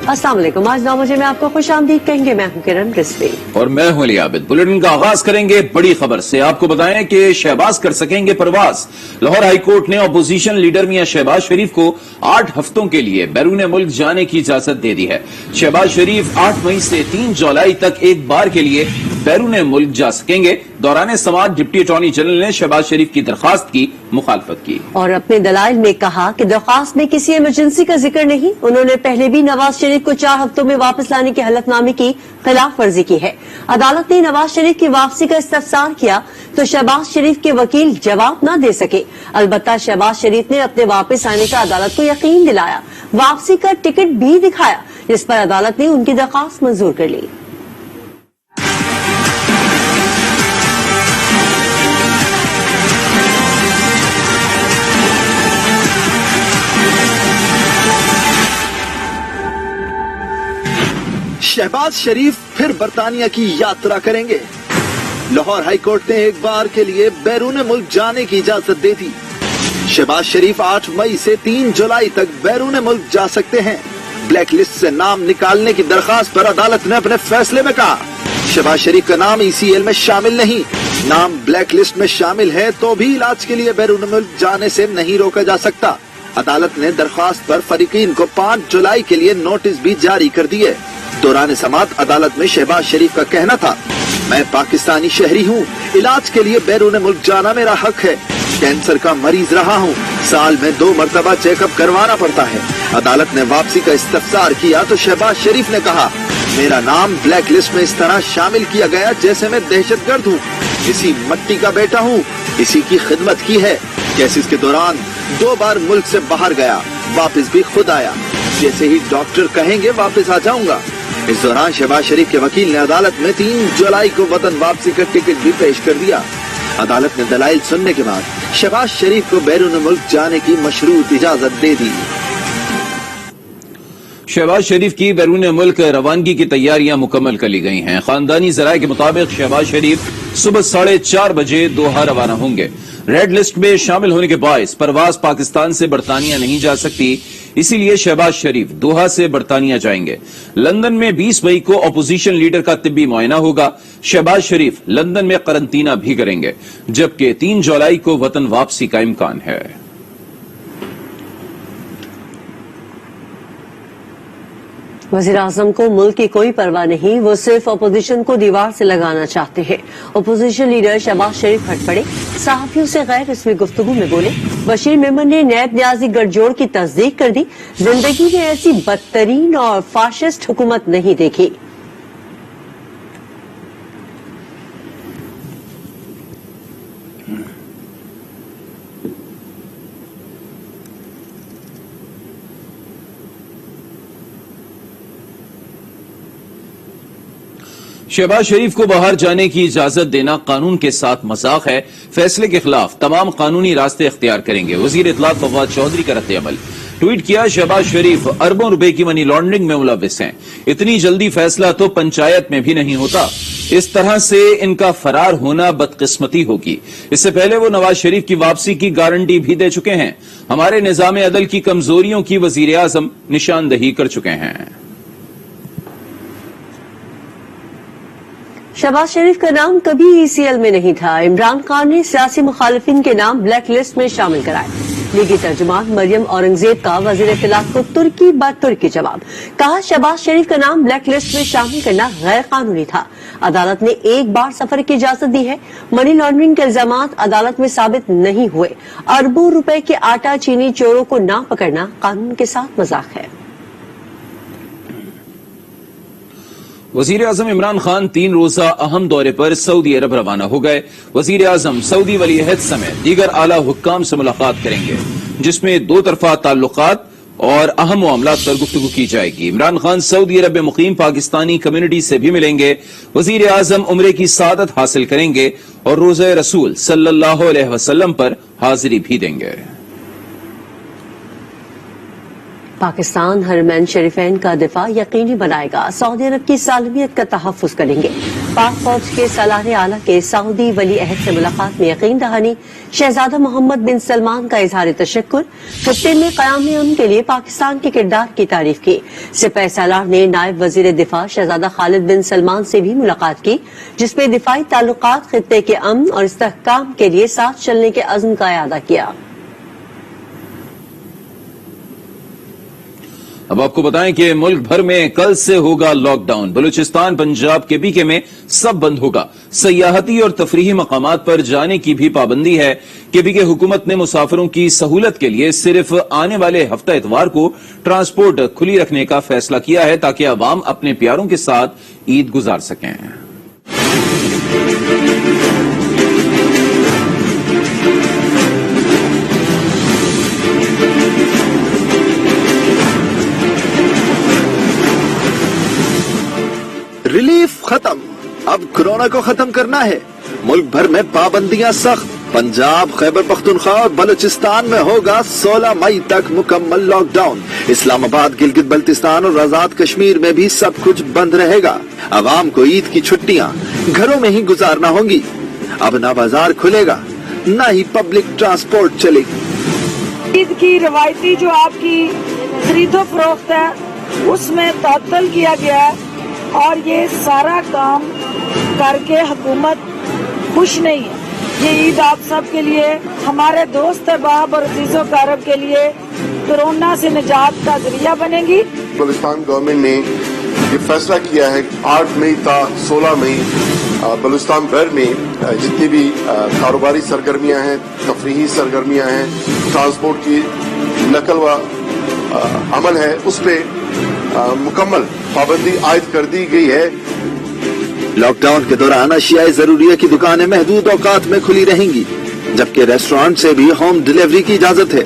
अस्सलाम वालेकुम। आज 9 बजे में आपको खुश आमदीद कहेंगे। मैं हूं किरण रिजवी और मैं हूं अली आबिद। बुलेटिन का आगाज करेंगे बड़ी खबर से। आपको बताएं कि शहबाज कर सकेंगे परवाज। लाहौर हाईकोर्ट ने अपोजिशन लीडर मियां शहबाज शरीफ को 8 हफ्तों के लिए बैरून मुल्क जाने की इजाजत दे दी है। शहबाज शरीफ 8 मई से 3 जुलाई तक एक बार के लिए बैरून मुल्क जा सकेंगे। दौरान समाअत डिप्टी अटॉर्नी जनरल ने शहबाज शरीफ की दरखास्त की मुखालफत की और अपने दलाइल में कहा कि दरखास्त में किसी इमरजेंसी का जिक्र नहीं। उन्होंने पहले भी नवाज शरीफ को 4 हफ्तों में वापस लाने की हलफनामे की खिलाफ वर्जी की है। अदालत ने नवाज शरीफ की वापसी का इस्तफसार किया तो शहबाज शरीफ के वकील जवाब न दे सके। अलबत्ता शहबाज शरीफ ने अपने वापस आने का अदालत को यकीन दिलाया। वापसी का टिकट भी दिखाया, जिस पर अदालत ने उनकी दरखास्त मंजूर कर ली। शहबाज शरीफ फिर बरतानिया की यात्रा करेंगे। लाहौर हाईकोर्ट ने एक बार के लिए बैरून मुल्क जाने की इजाजत दे दी। शहबाज शरीफ 8 मई से 3 जुलाई तक बैरून मुल्क जा सकते हैं। ब्लैक लिस्ट से नाम निकालने की दरखास्त पर अदालत ने अपने फैसले में कहा शहबाज शरीफ का नाम ECL में शामिल नहीं। नाम ब्लैक लिस्ट में शामिल है तो भी इलाज के लिए बैरून मुल्क जाने से नहीं रोका जा सकता। अदालत ने दरखास्त पर फरीकीन को 5 जुलाई के लिए नोटिस भी जारी कर दिए। दौरान समाअत अदालत में शहबाज शरीफ का कहना था, मैं पाकिस्तानी शहरी हूँ, इलाज के लिए बैरून मुल्क जाना मेरा हक है। कैंसर का मरीज रहा हूँ, साल में 2 मरतबा चेकअप करवाना पड़ता है। अदालत ने वापसी का इस्तफसार किया तो शहबाज शरीफ ने कहा, मेरा नाम ब्लैक लिस्ट में इस तरह शामिल किया गया जैसे मैं दहशतगर्द हूँ। इसी मट्टी का बेटा हूँ, इसी की खिदमत की है। केसेस के दौरान 2 बार मुल्क से बाहर गया, वापस भी खुद आया। जैसे ही डॉक्टर कहेंगे वापस आ जाऊंगा। इस दौरान शहबाज शरीफ के वकील ने अदालत में 3 जुलाई को वतन वापसी का टिकट भी पेश कर दिया। अदालत ने दलाइल सुनने के बाद शहबाज शरीफ को बैरून मुल्क जाने की मशरूत इजाजत दे दी। शहबाज शरीफ की बैरून मुल्क रवानगी की तैयारियां मुकम्मल कर ली गई हैं। खानदानी जराये के मुताबिक शहबाज शरीफ सुबह 4:30 बजे दोहा रवाना होंगे। रेड लिस्ट में शामिल होने के बायस परवाज पाकिस्तान से बरतानिया नहीं जा सकती, इसीलिए शहबाज शरीफ दोहा से बरतानिया जाएंगे। लंदन में 20 मई को अपोजिशन लीडर का तिब्बी मुआयना होगा। शहबाज शरीफ लंदन में करंतना भी करेंगे, जबकि 3 जुलाई को वतन वापसी का इम्कान है। वज़ीर आज़म को मुल्क की कोई परवाह नहीं, वो सिर्फ अपोजिशन को दीवार से लगाना चाहते हैं। अपोजिशन लीडर शहबाज शरीफ हट पड़े, सहाफियों से गैर रस्मी गुफ्तगू में बोले। बशीर मेमन ने नैब न्याजी गठजोड़ की तस्दीक कर दी। जिंदगी में ऐसी बदतरीन और फाशिस्ट हुकूमत नहीं देखी। शहबाज शरीफ को बाहर जाने की इजाजत देना कानून के साथ मजाक है। फैसले के खिलाफ तमाम कानूनी रास्ते इख्तियार करेंगे। वजीर इत्तलात फवाद चौधरी का रद्द-ए-अमल। ट्वीट किया, शहबाज शरीफ अरबों रुपए की मनी लॉन्ड्रिंग में मुलव्विस हैं। इतनी जल्दी फैसला तो पंचायत में भी नहीं होता। इस तरह से इनका फरार होना बदकिस्मती होगी। इससे पहले वो नवाज शरीफ की वापसी की गारंटी भी दे चुके हैं। हमारे निजाम अदल की कमजोरियों की वजीर आजम निशानदही कर चुके हैं। शहबाज शरीफ का नाम कभी ECL में नहीं था। इमरान खान ने सियासी मुखालिफिन के नाम ब्लैक लिस्ट में शामिल कराए। लीगी तर्जुमान मरियम औरंगजेब का वजीर इत्तलात को तुर्की बात तुर्की जवाब। कहा, शहबाज शरीफ का नाम ब्लैक लिस्ट में शामिल करना गैर कानूनी था। अदालत ने एक बार सफर की इजाजत दी है। मनी लॉन्ड्रिंग के इल्जामात अदालत में साबित नहीं हुए। अरबों रुपए के आटा चीनी चोरों को ना पकड़ना कानून के साथ मजाक है। वजीर आजम इमरान खान 3 रोजा अहम दौरे पर सऊदी अरब रवाना हो गए। वजीर आजम सऊदी वली-ए-अहद समेत दीगर आला हुक्काम से मुलाकात करेंगे, जिसमें 2 तरफा ताल्लुकात और अहम मामलात पर गुफ्तगू की जाएगी। इमरान खान सऊदी अरब में मुकीम पाकिस्तानी कम्युनिटी से भी मिलेंगे। वजीर आजम उम्रे की सादत हासिल करेंगे और रोज़े रसूल सल्लल्लाहु अलैहि वसल्लम पर हाजिरी भी देंगे। पाकिस्तान हरमैन शरीफैन का दिफा यकीनी बनाएगा। सऊदी अरब की सालमियत का तहफ़्फ़ुज़ करेंगे। पाक फौज के सालाने आला के सऊदी वली अहद से मुलाकात में यकीन दहानी, शहजादा मोहम्मद बिन सलमान का इजहार तशक्कुर, खत्ते में क़याम अमन के लिए पाकिस्तान के किरदार की तारीफ की। सिपह सालार ने नायब वजीर दिफा शहजादा खालिद बिन सलमान से भी मुलाकात की, जिसमें दिफाई ताल्लुकात, खत्ते के अमन और इस्तेहकाम के लिए साथ चलने के अज़्म का इआदा किया। अब आपको बताएं कि मुल्क भर में कल से होगा लॉकडाउन। बलूचिस्तान, पंजाब, केपीके में सब बंद होगा। सयाहती और तफरीही मकामात पर जाने की भी पाबंदी है। केपीके हुकूमत ने मुसाफिरों की सहूलत के लिए सिर्फ आने वाले हफ्ता इतवार को ट्रांसपोर्ट खुली रखने का फैसला किया है ताकि अवाम अपने प्यारों के साथ ईद गुजार सकें। रिलीफ खत्म, अब कोरोना को खत्म करना है। मुल्क भर में पाबंदियां सख्त। पंजाब, खैबर पख्तूनख्वा और बलूचिस्तान में होगा 16 मई तक मुकम्मल लॉकडाउन। इस्लामाबाद, गिलगित बल्तिस्तान और आजाद कश्मीर में भी सब कुछ बंद रहेगा। आवाम को ईद की छुट्टियां घरों में ही गुजारना होंगी। अब ना बाजार खुलेगा, ना ही पब्लिक ट्रांसपोर्ट चलेगी। ईद की रवायती जो आपकी खरीदो फरोख्त है उसमें तअत्तल किया गया है और ये सारा काम करके हुकूमत खुश नहीं है। ये ईद आप सब के लिए, हमारे दोस्त अहबाब और अजीज़ो कारब के लिए कोरोना से निजात का जरिया बनेगी। बलूचिस्तान गवर्नमेंट ने ये फैसला किया है 8 मई था 16 मई बलूचिस्तान भर में जितनी भी कारोबारी सरगर्मियां हैं, तफरीही सरगर्मियां हैं, ट्रांसपोर्ट की नकल व अमल है, उस पर मुकम्मल पाबंदी आयद कर दी गई है। लॉकडाउन के दौरान अशियाए जरूरिया की दुकानें महदूद औकात में खुली रहेंगी, जबकि रेस्टोरेंट से भी होम डिलीवरी की इजाजत है।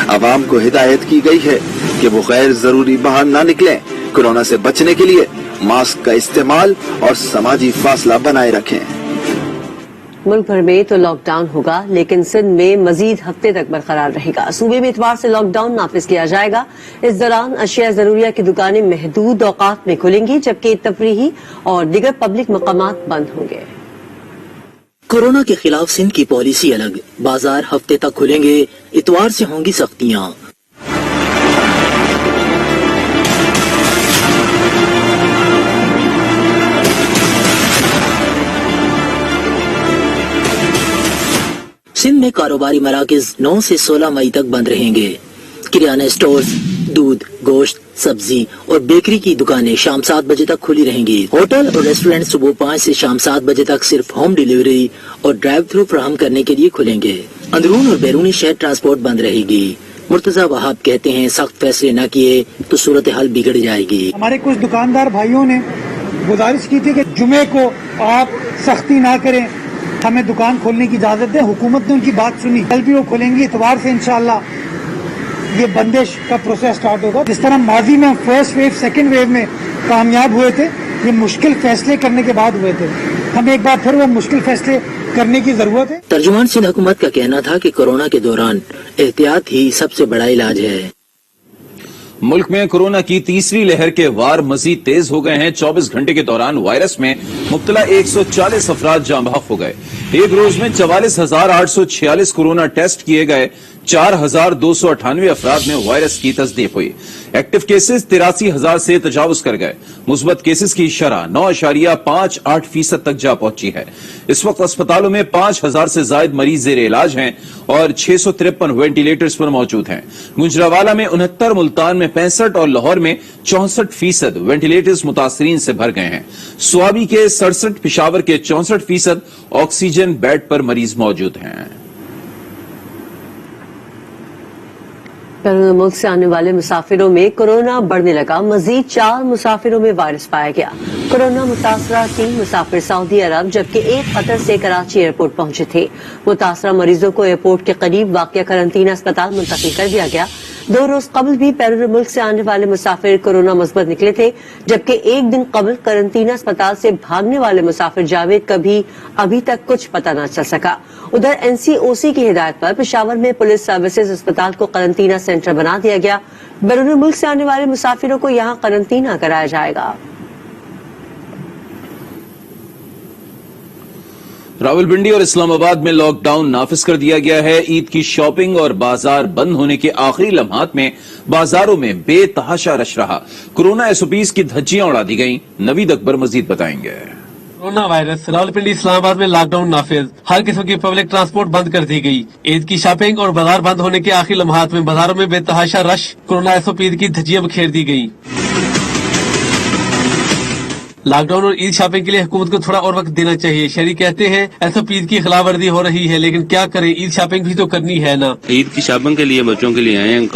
आवाम को हिदायत की गई है कि वो गैर जरूरी बाहर न निकलें। कोरोना से बचने के लिए मास्क का इस्तेमाल और समाजी फासला बनाए रखें। मुल्क भर में तो लॉकडाउन होगा, लेकिन सिंध में मजीद हफ्ते तक बरकरार रहेगा। सूबे में इतवार से लॉकडाउन नाफिज किया जाएगा। इस दौरान अशिया जरूरिया की दुकानें महदूद औकात में खुलेंगी, जबकि तफरीही और दीगर पब्लिक मकामात बंद होंगे। कोरोना के खिलाफ सिंध की पॉलिसी अलग, बाजार हफ्ते तक खुलेंगे, इतवार से होंगी सख्तियाँ। सिंध में कारोबारी मराकज 9 से 16 मई तक बंद रहेंगे। किराना स्टोर्स, दूध, गोश्त, सब्जी और बेकरी की दुकानें शाम 7 बजे तक खुली रहेंगी। होटल और रेस्टोरेंट सुबह 5 से शाम 7 बजे तक सिर्फ होम डिलीवरी और ड्राइव थ्रू फराहम करने के लिए खुलेंगे। अंदरून और बैरूनी शहर ट्रांसपोर्ट बंद रहेगी। मुर्तजा वहाब कहते हैं सख्त फैसले न किए तो सूरत हाल बिगड़ जाएगी। हमारे कुछ दुकानदार भाइयों ने गुजारिश की थी कि जुमे को आप सख्ती ना करें, हमें दुकान खोलने की इजाजत दें। हुकूमत ने उनकी बात सुनी, कल भी वो खोलेंगी। इतवार से इंशाअल्लाह ये बंदिश का प्रोसेस स्टार्ट होगा। जिस तरह माजी में फर्स्ट वेव सेकंड वेव में कामयाब हुए थे, ये मुश्किल फैसले करने के बाद हुए थे। हमें एक बार फिर वो मुश्किल फैसले करने की जरूरत है। तर्जुमान सिंध हुकूमत का कहना था कि कोरोना के दौरान एहतियात ही सबसे बड़ा इलाज है। मुल्क में कोरोना की तीसरी लहर के वार मजीद तेज हो गए हैं। 24 घंटे के दौरान वायरस में मुब्तला 140 अफराद जाँ बहक हो गए। एक रोज में 44,846 कोरोना टेस्ट किए गए। 4,298 अफराद में वायरस की तस्दीक हुई। एक्टिव केसेस 83,000 से तजावुज कर गए। मुस्बत केसेस की शरह 9.58% तक जा पहुंची है। इस वक्त अस्पतालों में 5,000 से ज्यादा मरीज जेर इलाज हैं और 653 वेंटिलेटर्स पर मौजूद हैं। गुजरावाला में 69, मुल्तान में 65 और लाहौर में 64% वेंटिलेटर्स मुतासरीन से भर गए हैं। स्वाबी के 67, पिशावर के 64% ऑक्सीजन बेड पर मरीज मौजूद हैं। बैरून मुल्क से आने वाले मुसाफिरों में कोरोना बढ़ने लगा। मजीद 4 मुसाफिरों में वायरस पाया गया। कोरोना मुतासरा 3 मुसाफिर सऊदी अरब जबकि एक कतर से कराची एयरपोर्ट पहुंचे थे। मुतासरा मरीजों को एयरपोर्ट के करीब वाक़िया करंटीना अस्पताल मुंतकिल कर दिया गया। 2 रोज कबल भी बैरून मुल्क से आने वाले मुसाफिर कोरोना मुस्बत निकले थे, जबकि एक दिन कबल करंटीना अस्पताल से भागने वाले मुसाफिर जावेद का भी अभी तक कुछ पता न चल सका। उधर NCOC की हिदायत पर पेशावर में पुलिस सर्विसेज अस्पताल को करंटीना सेंटर बना दिया गया। बैरून मुल्क से आने वाले मुसाफिरों को यहाँ करंटीना कराया जाएगा। راولپنڈی اور اسلام آباد میں لاک ڈاؤن نافذ کر دیا گیا ہے. عید کی شاپنگ اور بازار بند ہونے کے آخری لمحات میں بازاروں میں بے تحاشا رش رہا. کورونا ایس او پیز کی دھجیاں اڑا دی گئیں. نوید اکبر مزید بتائیں گے. کورونا وائرس راولپنڈی اسلام آباد میں لاک ڈاؤن نافذ. ہر قسم کی پبلک ٹرانسپورٹ بند کر دی گئی. عید کی شاپنگ اور بازار بند ہونے کے آخری لمحات میں بازاروں میں بے تحاشا رش. کورونا ایس او پی کی دھجیاں بکھیر دی گئی. لاک ڈاؤن اور عید شاپنگ کے لیے حکومت کو تھوڑا اور وقت دینا چاہیے. شہری کہتے ہیں ایس او پی کی خلاف ورزی ہو رہی ہے لیکن کیا کریں, عید شاپنگ بھی تو کرنی ہے نا. عید کی شاپنگ کے لیے بچوں کے لیے آئے ہیں.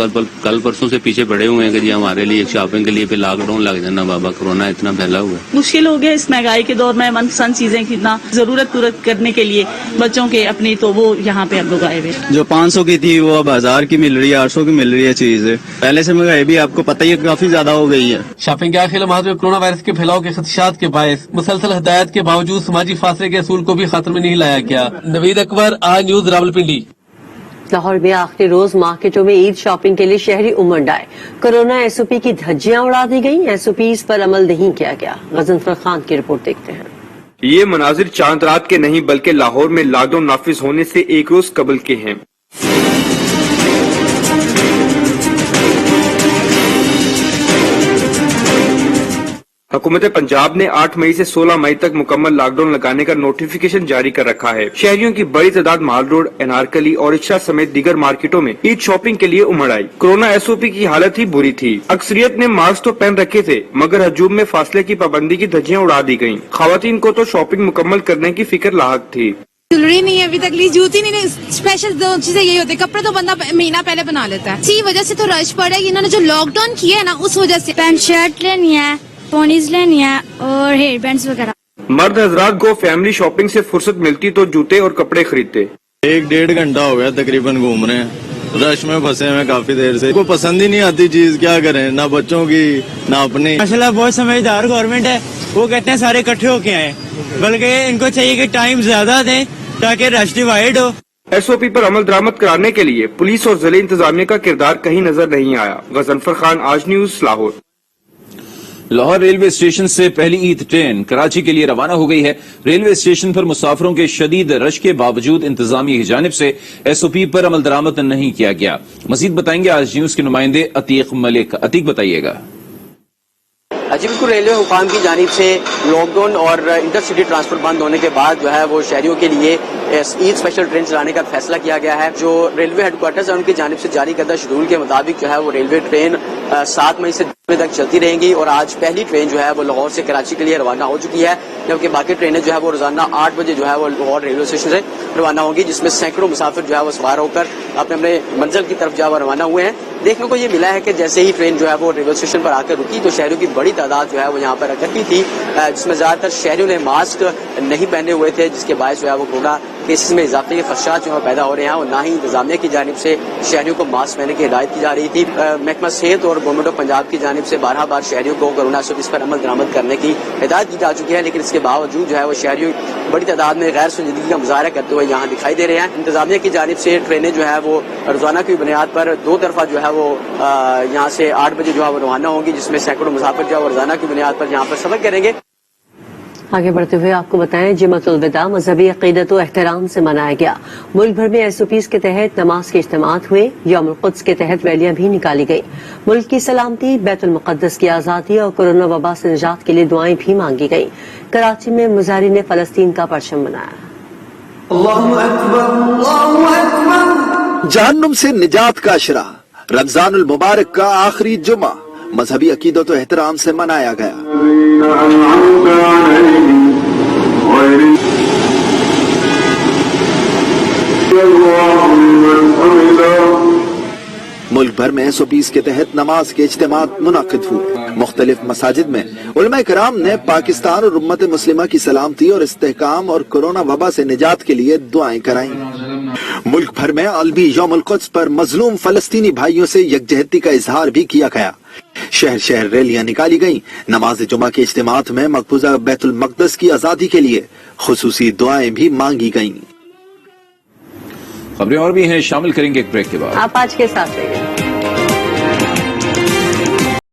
کل پرسوں سے پیچھے پڑے ہوئے ہیں کہ جی ہمارے لیے شاپنگ کے لیے پھر لاک ڈاؤن لگ جانا. بابا کورونا اتنا پھیلا ہوا ہے, مشکل ہو گیا اس مہنگائی کے دور میں. من پسند چیزیں خریدنا, ضرورت پورا کرنے کے لیے بچوں کے اپنی, تو وہ یہاں پہ اب لوگ آئے ہوئے. جو 500 کی تھی وہ اب 1000 کی مل رہی ہے, 800 کی مل رہی ہے چیز. پہلے سے مہنگائی بھی آپ کو پتہ ہی کافی زیادہ ہو گئی ہے. شاپنگ کے آخری لمحات میں کورونا وائرس کے پھیلاؤ کے خدشات کے باعث مسلسل ہدایت کے باوجود سماجی فاصلے کے اصول کو بھی خطر میں نہیں لایا گیا. نوید اکبر, آج نیوز, راولپنڈی. لاہور میں آخری روز مارکیٹوں میں عید شاپنگ کے لیے شہری امنڈ آئے. کورونا ایس او پی کی دھجیاں اڑا دی گئیں. ایس او پیز پر عمل نہیں کیا گیا. غزنفر خان کی رپورٹ دیکھتے ہیں. یہ مناظر چاند رات کے نہیں بلکہ لاہور میں لاک ڈاؤن نافذ ہونے سے ایک روز قبل کے ہیں. حکومت پنجاب نے 8 مئی سے 16 مئی تک مکمل لاک ڈاؤن لگانے کا نوٹیفیکیشن جاری کر رکھا ہے. شہریوں کی بڑی تعداد مال روڈ, انارکلی اور رکشا سمیت دیگر مارکیٹوں میں عید شاپنگ کے لیے امڑ آئی. کورونا ایس او پی کی حالت ہی بری تھی. اکثریت نے ماسک تو پہن رکھے تھے مگر ہجوم میں فاصلے کی پابندی کی دھجیاں اڑا دی گئیں. خواتین کو تو شاپنگ مکمل کرنے کی فکر لاحق تھی. جولری نہیں ہے ابھی تک لی, جوتی نہیں, اسپیشل دو چیزیں یہی ہوتی ہے. کپڑے تو بندہ مہینہ پہلے بنا لیتا ہے. اسی وجہ سے تو رش پڑا ہے. انہوں نے جو لاک ڈاؤن کیا ہے نا, اس وجہ سے. پینٹ شرٹ لینی ہے, پونیز لینی ہے اور ہیئر بینڈز وغیرہ. مرد حضرات کو فیملی شاپنگ سے فرصت ملتی تو جوتے اور کپڑے خریدتے. 1-1.5 گھنٹہ ہو گیا تقریباً گھوم رہے ہیں. رش میں پھنسے ہیں کافی دیر سے. کو پسند ہی نہیں آتی چیز, کیا کریں, نہ بچوں کی نہ اپنی. ماشاءاللہ بہت سمجھدار گورنمنٹ ہے. وہ کہتے ہیں سارے اکٹھے ہو کے آئے, بلکہ ان کو چاہیے کہ ٹائم زیادہ دیں تاکہ رش ڈیوائڈ ہو. ایس او پی پر عمل درآمد کرانے کے لیے پولیس اور ضلعی انتظامیہ کا کردار کہیں نظر نہیں آیا. غزنفر خان, آج news, Lahore. Lahore railway station سے پہلی عید ٹرین کراچی کے لیے روانہ ہو گئی ہے. ریلوے اسٹیشن پر مسافروں کے شدید رش کے باوجود انتظامیہ کی جانب سے ایس او پی پر عمل درآمد نہیں کیا گیا. مزید بتائیں گے آج نیوز کے نمائندے عتیق ملک. عتیق, بتائیے گا. جی بالکل, ریلوے حکام کی جانب سے لاک ڈاؤن اور انٹر سٹی ٹرانسپورٹ بند ہونے کے بعد جو ہے وہ شہریوں کے لیے عید اسپیشل ٹرین چلانے کا فیصلہ کیا گیا ہے. جو ریلوے ہیڈ کوارٹرز ہیں ان کی جانب سے جاری کردہ شیڈول کے مطابق جو ہے وہ ریلوے ٹرین 7 مئی سے 10 مئی تک چلتی رہیں گی. اور آج پہلی ٹرین جو ہے وہ لاہور سے کراچی کے لیے روانہ ہو چکی ہے, جبکہ باقی ٹرینیں جو ہے وہ روزانہ 8 بجے جو ہے وہ لاہور ریلوے اسٹیشن سے روانہ ہوں گی, جس میں سینکڑوں مسافر جو ہے وہ سوار ہو کر اپنے منزل کی طرف جو ہے وہ روانہ ہوئے ہیں. دیکھنے کو یہ ملا ہے کہ جیسے ہی ٹرین جو ہے وہ ریلوے اسٹیشن پر آ کر رکی تو شہریوں کی بڑی تعداد جو ہے وہ یہاں پر اکٹھی تھی, جس میں زیادہ تر شہریوں نے ماسک نہیں پہنے ہوئے تھے, جس کے باعث جو ہے وہ کورونا کیسز میں اضافے کے خدشات جو ہے پیدا ہو رہے ہیں. اور نہ ہی انتظامیہ کی جانب سے شہریوں کو ماسک پہننے کی ہدایت کی جا رہی تھی. محکمہ صحت اور گورنمنٹ آف پنجاب کی جانب سے بارہ بار شہریوں کو کورونا سے اس پر عمل درآمد کرنے کی ہدایت کی جا چکی ہے, لیکن اس کے باوجود جو ہے وہ شہریوں بڑی تعداد میں غیر سنجیدگی کا مظاہرہ کرتے ہوئے یہاں دکھائی دے رہے ہیں. انتظامیہ کی جانب سے ٹرینیں جو ہے وہ روزانہ کی بنیاد پر 2 طرفہ جو ہے وہ یہاں سے 8 بجے جو ہے وہ روانہ ہوں گی, جس میں سینکڑوں مسافر جو ہے وہ روزانہ کی بنیاد پر یہاں پر سفر کریں گے. آگے بڑھتے ہوئے آپ کو بتائیں, جمعۃ الوداع مذہبی عقیدت و احترام سے منایا گیا. ملک بھر میں ایس او پیز کے تحت نماز کے اجتماعات ہوئے. یوم القدس کے تحت ریلیاں بھی نکالی گئی. ملک کی سلامتی, بیت المقدس کی آزادی اور کورونا وبا سے نجات کے لیے دعائیں بھی مانگی گئیں. کراچی میں مظاہرین نے فلسطین کا پرچم بنایا. اللہ اکبر, اللہ اکبر. جہنم سے نجات کا اشرا, رمضان المبارک کا آخری جمعہ مذہبی عقیدت و احترام سے منایا گیا. ملک بھر میں ایس او پیز کے تحت نماز کے اجتماعات منعقد ہوئے. مختلف مساجد میں علماء کرام نے پاکستان اور امت مسلمہ کی سلامتی اور استحکام اور کورونا وبا سے نجات کے لیے دعائیں کرائیں. ملک بھر میں عالمی یوم القدس پر مظلوم فلسطینی بھائیوں سے یکجہتی کا اظہار بھی کیا گیا. شہر شہر ریلیاں نکالی گئیں. نماز جمعہ کے اجتماعات میں مقبوضہ بیت المقدس کی آزادی کے لیے خصوصی دعائیں بھی مانگی گئیں. خبریں اور بھی ہیں, شامل کریں گے ایک بریک کے بعد. آپ آج کے ساتھ رہیں.